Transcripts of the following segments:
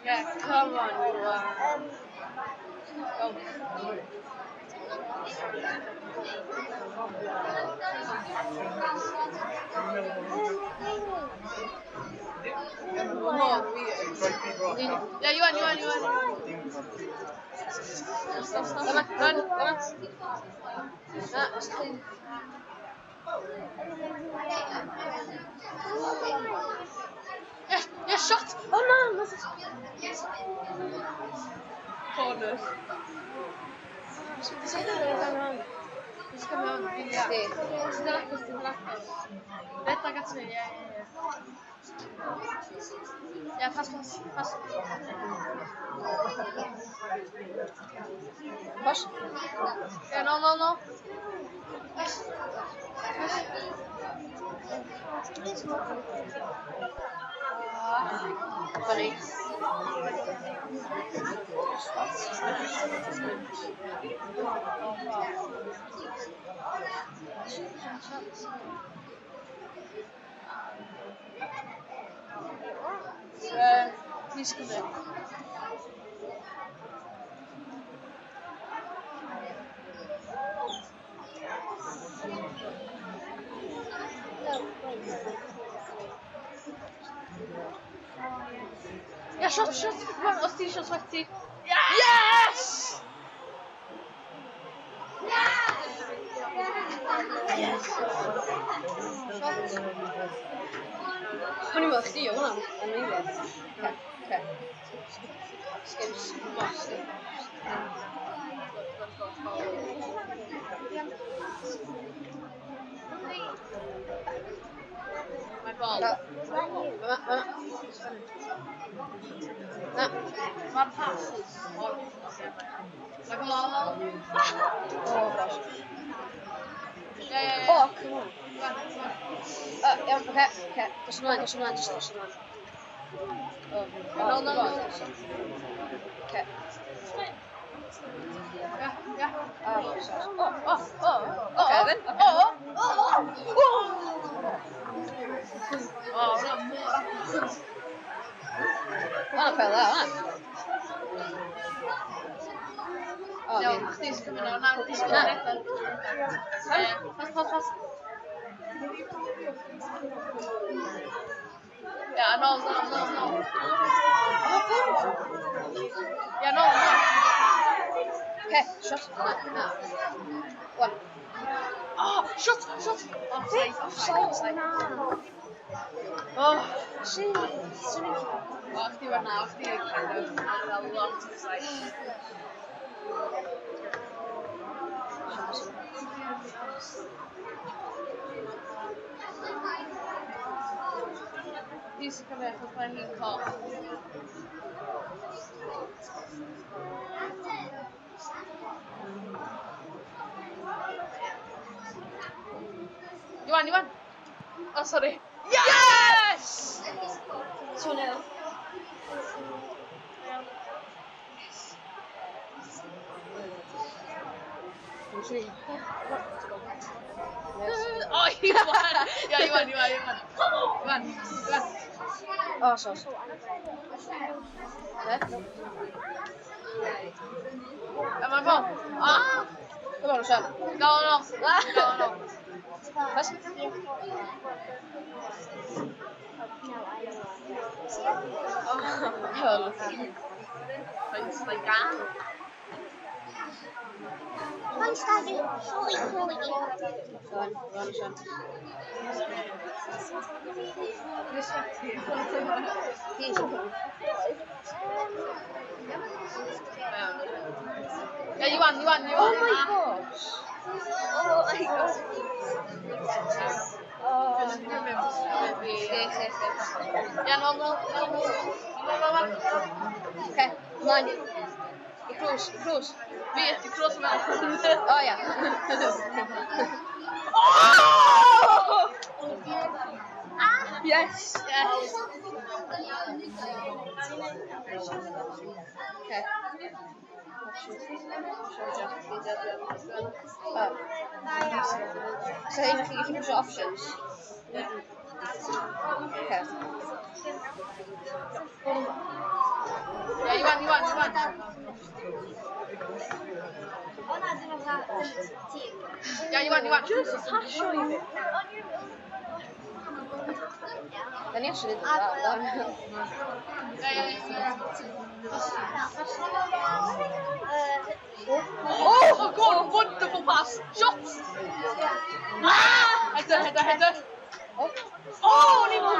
Yeah, come on, you go. Yeah, you won. Stop. Come on. Yeah, shot. Oh no, corner. He's coming on. Yeah. Rätt ragazzi, yeah. Yeah, pass. Push. Yeah, no. Funny. He's coming. Yeah, shot. Come on, let's see shots back to you. Yes! Honey milk, see you, one. Okay. Skips. My ball. No. My passes. My ball. Oh gosh. Yeah. Oh, come on. Yeah, okay. Touch the line. Just touch the line. No. Okay. Yeah. Oh, okay then. I'll play that, huh? Oh, no, this is coming on now. This is pass. Yeah, no. Yeah, no. Okay, shot. No. One. Oh, shot. Offside. No. Oh, shit. Off the one now. Off the kind of a long side. These are coming for playing call. You won. Oh, sorry. Yes! 2-0. Oh, you won. Yeah, you won. Oh, so. Am I wrong? Ah! Come on, Sean. No. Pass. Oh, it's like that. One started fully crawling in. Run, Sean. Yeah, you won. Oh my gosh. Yeah, no. Okay, mind it. You close. Be it, you close now. Oh, yeah. Oh! Yes. Okay. So you can push options. Okay. Iwan. Ja, Iwan. Just hasio i fi. Da ni actually dda. Oh, God, wonderful pass. Shot. Ah! Header. Oh, ni mor.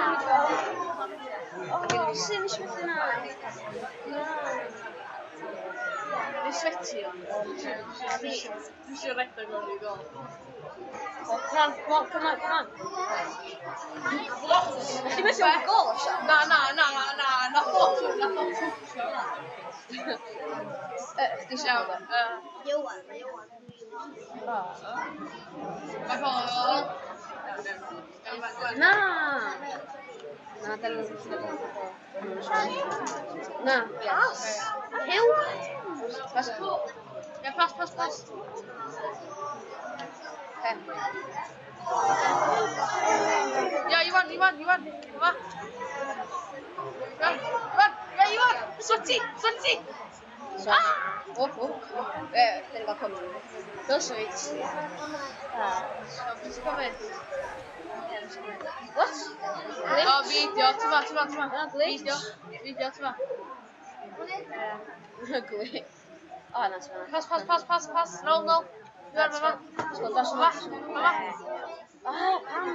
Sy'n eisiau fynd yna. Ni sweaty o'n. Dwi eisiau redeg o'n i gol. Come on. Chdi mynd i'w gol o siarad? Na, ffot. Chdi eisiau gol o? Mae gol. Na, dyn nhw'n Na, yes. Hiw? Pass. Ja, Iwan. Ja, Iwan. Sweaty. Dyn gael cwmni. Fel sweet. What? O, fideo, tyma. Glitch? Fideo, tyma. Gwy. O, na, tyma. Pass. No. Iwan, mama. O, pam?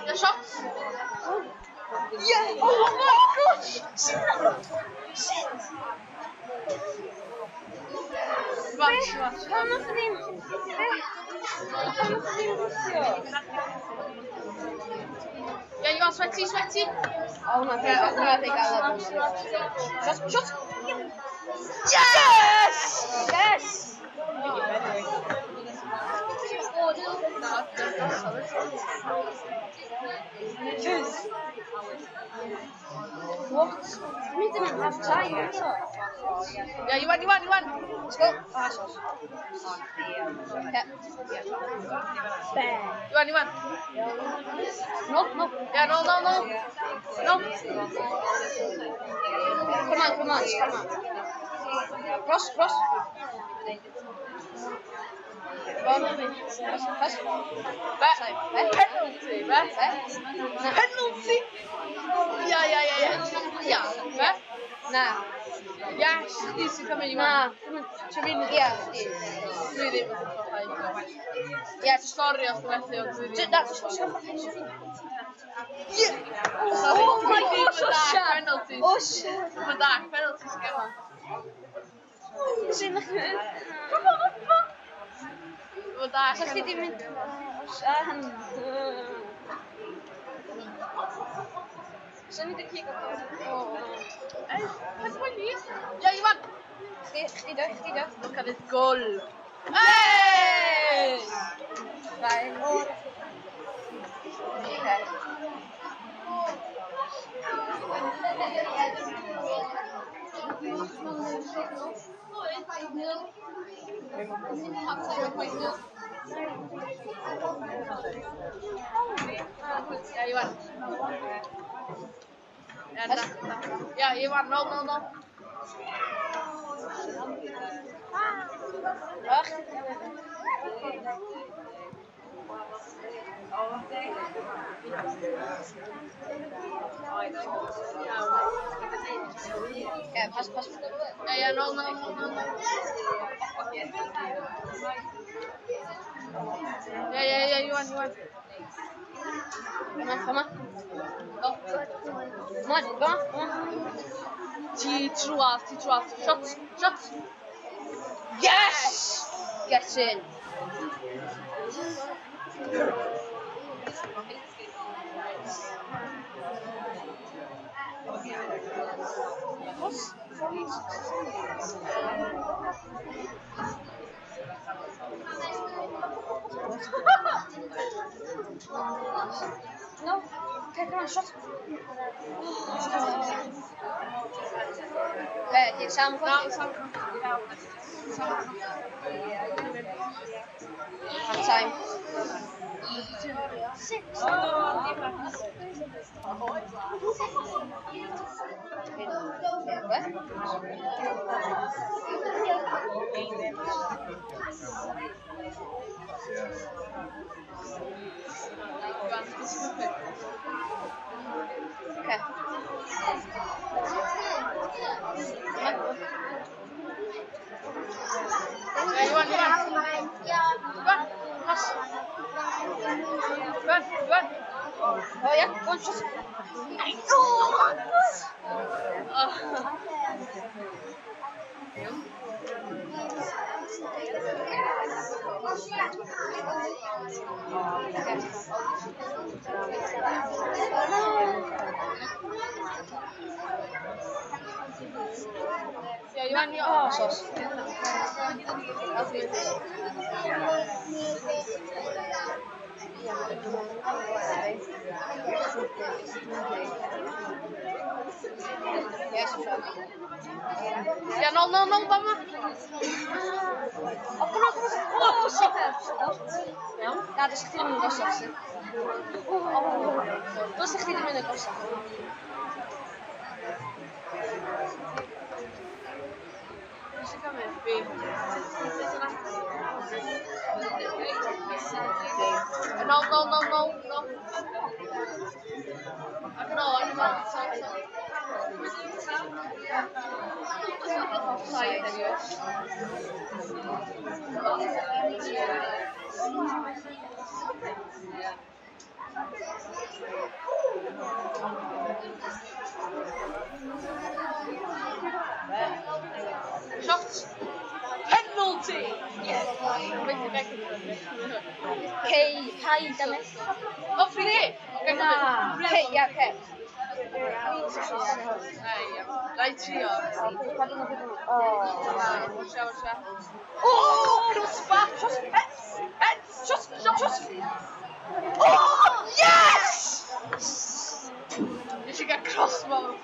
The shot. Yeah! Oh my gosh! Shit! Pam nath ddim... Pam nath ddim gwthio? Ja, Iwan, sweaty. O, hwnna di gael o gwthio. Shot. Yes! Yes! What? Ni ddim yn half time eto. Ja, Iwan. Let's go. Sos. Iwan. No. Ja, no. Come on. Cross. Pass. Penalty. Ja. Na. Yes, chdi sy'n cymryd Na. Trefyn. Ia, Dwi ddim yn ffocau. Ia, Sori os dwi'n methu, ond dwi ddim. Oh my gosh, penalties. Oh shit. Mae'n da, penalties Gemau. Sy'n eich mynd? Mae'n da, Sa chdi di mynd? Sy'n mynd i'r cig o? Beth mae'n ni? Ja, Iwan. Chdi do. Look at it goal. Hey! Right. Okay. Ja, Iwan. Ja, Iwan, no. Ach. Yeah, pass. Ja, no. Ja, Iwan. Come on. No. Come on. Ti trwad. Shot. Yes! Get in. No. Okay, come on, shot. Di'r Sam No, Sam. Half time. 6. What? Okay. Iwan. Pas. Iwan. Oh yeah, go on, just. Ya, Iwan, ya. Oh, sos. Yes, sure. Ya, 0-0, mama. Oh, kom op. Oh, super. Ja, dat is echt een lastig. Oh, dat is echt niet een lastig. No. Offside, Shots. Penalty. Yes. Okej, hejda mig. Oh, free kick. Okej, ja, okej. Nej, 3 år. Oh, Crossbar. Shots. Oh, yes! You should get crossbar.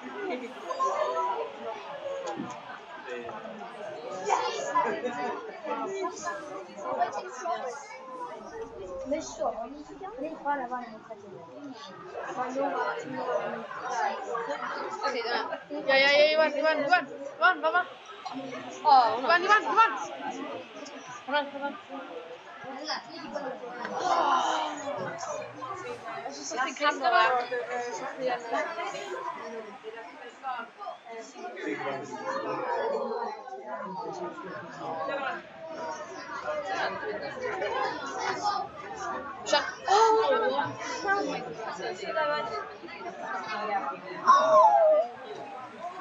Ja, Iwan, mama. Oh, Iwan. Jag ska sitta i kamera. Shot.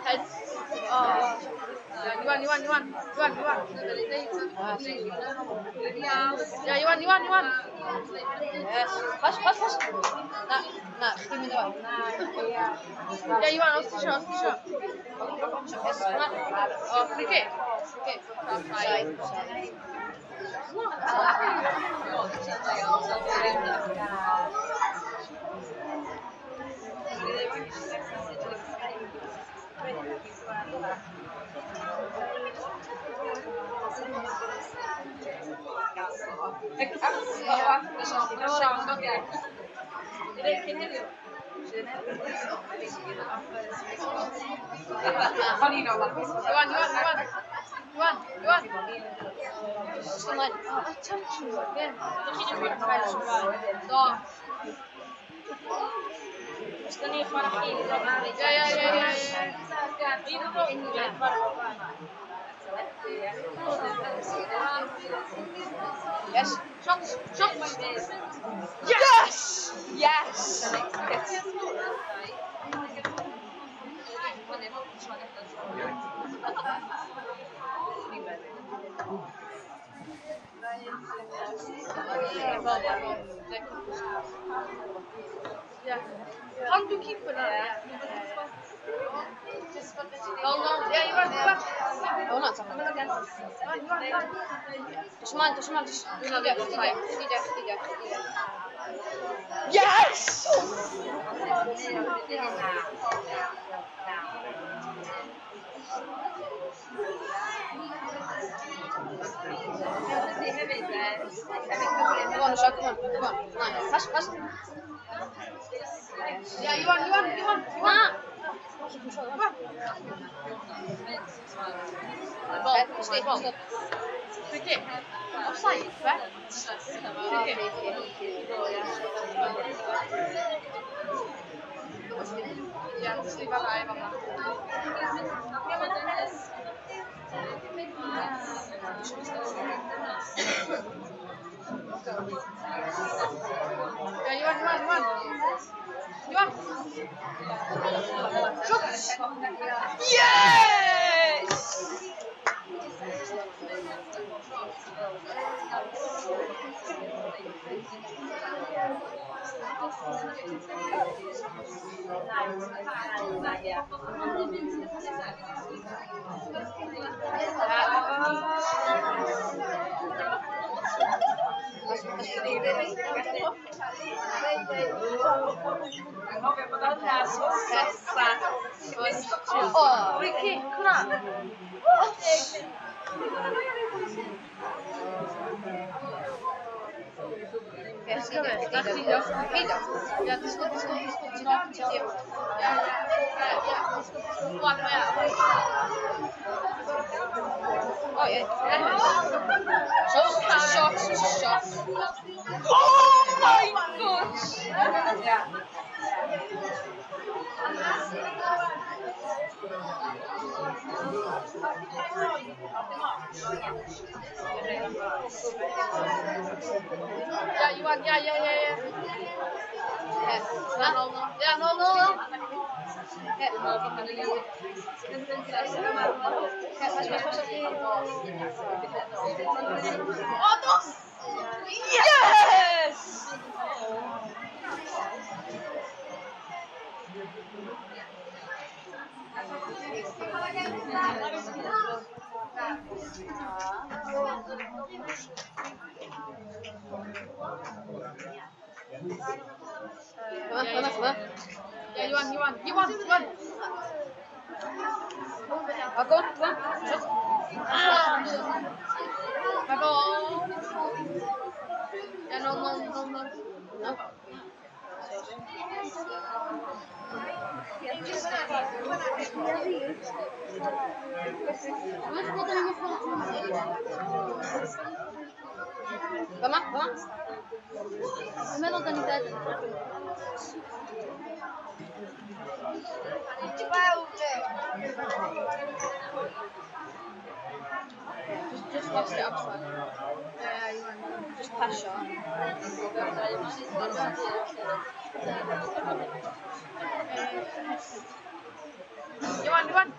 Heads. Iwan. Ja, Iwan. yes. Pas. Nah, geef me erbij. Ja, Iwan, als die shot. Yes, nah. Oh, free kick. Side. Iwan. Misschien maar. Ja. Misschien niet van een Yes. Shots. Yes. Ja. Kan du keeper dan? Ja, Iwan. Oh, not so. Tersman. Tidak. Yes! Come on, shot, come on. Nice. Pass. Yeah, you want. Nah. Keep control. Come on. Stay. Free kick. Offside, right? Okay. Ja, das ist lieber live, aber. Ja, Johan. Shoot! Yes! Oh, free kick. Come on. Ja, das ist gut. Noch ein Tier. Ja. Warte mal. Oh, yeah. Shot. Oh my gosh! Ja. Ja, Johan, ja. No. Oh, dos! Yes! Come on. Ja, Johan. Go on. Shot. Go. Ja, no. No. Come on. Primeiro organizado. Just watch the upside. Yeah, you want just pass shot. You want? Come on.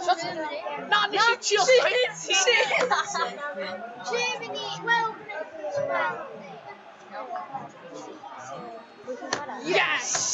Shot. No, this is Yes!